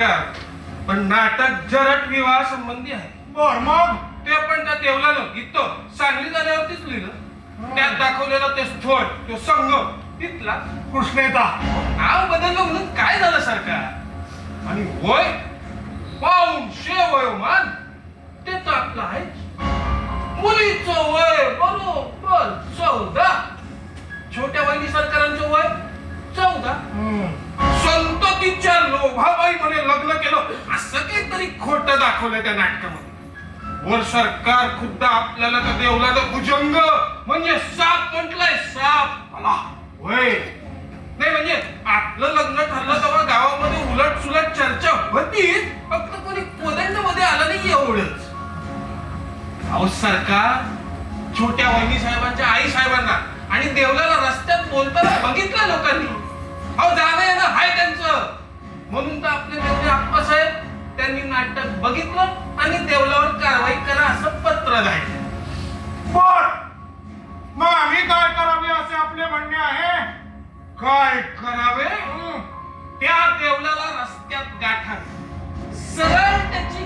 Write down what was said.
पण नाटक जरट विवाह संबंधी आहे. बर मग ते पण त्या देवलानं इथं सांगली झाल्यावरतीच लिहिलं. त्यात दाखवलेलं ते स्थळ तो संगम तिथला कृष्णेचा नाव बदललं म्हणून काय झालं सरकार? आणि वय पाऊणशे वयोमान ते तर आपलं आहे. मुलीचं वय बरोबर 14. छोट्या वहिनी सरकारांचं वय 14. संततीच्या लोभाबाई म्हणे लग्न केलं असं काहीतरी खोटं दाखवलं त्या नाटकामध्ये. वर सरकार खुद्द आपल्याला त्या देवलाचं भुजंग म्हणजे साप म्हटलंय. साप मला वय नाही म्हणजे आपलं लग्न ठरलं तेव्हा गावामध्ये उलट सुलट चर्चा होती. फक्त कोणी कोदंड मध्ये आलं नाही एवढंच. अहो सरकार छोट्या वहिनी साहेबांच्या आई साहेबांना आणि देवलाला रस्त्यात बोलताना बघितलं लोकांनी. अहो जाणं येणं हाय त्यांचं. म्हणून तर आपले देवले आप्पासाहेब त्यांनी नाटक बघितलं आणि देवलावर कारवाई करा असं पत्र द्यायचं. बर मग आम्ही काय करावे असे आपले म्हणणे आहे. काय करावे? त्या देवलाला रस्त्यात गाठावे. सरळ त्याची